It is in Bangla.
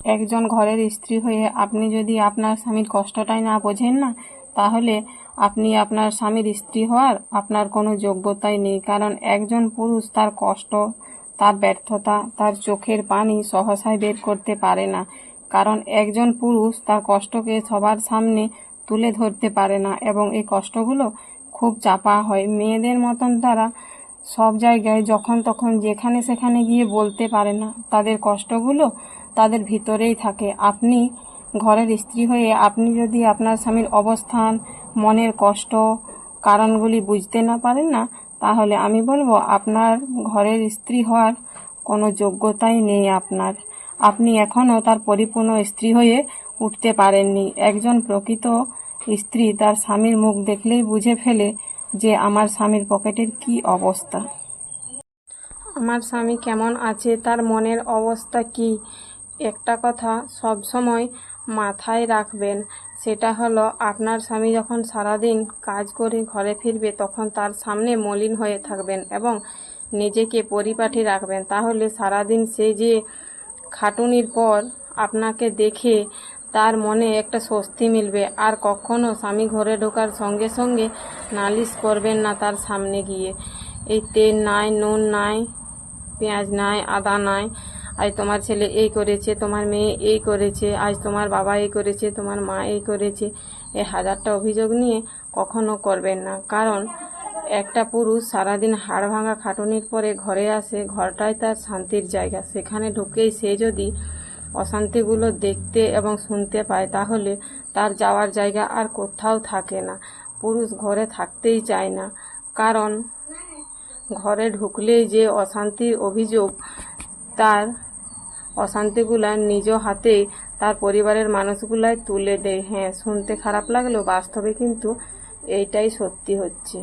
একজন ঘরের স্ত্রী হয়ে আপনি যদি আপনার স্বামীর কষ্টটাই না বোঝেন না, তাহলে আপনি আপনার স্বামীর স্ত্রী হওয়ার আপনার কোনো যোগ্যতাই নেই। কারণ একজন পুরুষ তার কষ্ট, তার ব্যর্থতা, তার চোখের পানি সহসায় বের করতে পারে না। কারণ একজন পুরুষ তার কষ্টকে সবার সামনে তুলে ধরতে পারে না এবং এই কষ্টগুলো খুব চাপা হয়। মেয়েদের মতন তারা সব জায়গায় যখন তখন যেখানে সেখানে গিয়ে বলতে পারে না, তাদের কষ্টগুলো তাদের ভিতরেই থাকে। আপনি ঘরের স্ত্রী হয়ে আপনি যদি আপনার স্বামীর অবস্থান, মনের কষ্ট, কারণগুলি বুঝতে না পারেন না, তাহলে আমি বলবো আপনার ঘরের স্ত্রী হওয়ার কোনো যোগ্যতাই নেই আপনার। আপনি এখনও তার পরিপূর্ণ স্ত্রী হয়ে উঠতে পারেননি। একজন প্রকৃত স্ত্রী তার স্বামীর মুখ দেখলেই বুঝে ফেলে যে আমার স্বামীর পকেটের কি অবস্থা, আমার স্বামী কেমন আছে, তার মনের অবস্থা কি। একটা কথা সব সময় মাথায় রাখবেন, সেটা হলো আপনার স্বামী যখন সারাদিন কাজ করে ঘরে ফিরবে তখন তার সামনে মলিন হয়ে থাকবেন এবং নিজেকে পরিপাটি রাখবেন। তাহলে সারাদিন সে যে খাটুনির পর আপনাকে দেখে তার মনে একটা স্বস্তি মিলবে। আর কখনো স্বামী ঘরে ঢোকার সঙ্গে সঙ্গে নালিশ করবেন না তার সামনে গিয়ে, এই তেল নাই, নুন নাই, পেঁয়াজ নাই, আদা নাই, আজ তোমার ছেলে এই করেছে, তোমার মেয়ে এই করেছে, আজ তোমার বাবা এই করেছে, তোমার মা এই করেছে। এই হাজারটা অভিযোগ নিয়ে কখনো করবেন না। কারণ একটা পুরুষ সারাদিন হাড় ভাঙা খাটুনির পরে ঘরে আসে, ঘরটাই তার শান্তির জায়গা। সেখানে ঢুকেই সে যদি অশান্তিগুলো দেখতে এবং শুনতে পায়, তাহলে তার যাওয়ার জায়গা আর কোথাও থাকে না। পুরুষ ঘরে থাকতেই চায় না, কারণ ঘরে ঢুকলেই যে অশান্তির অভিযোগ, তার অশান্তিগুলা নিজ হাতেই তার পরিবারের মানুষগুলাই তুলে দেয়। হ্যাঁ, শুনতে খারাপ লাগলেও বাস্তবে কিন্তু এইটাই সত্যি হচ্ছে।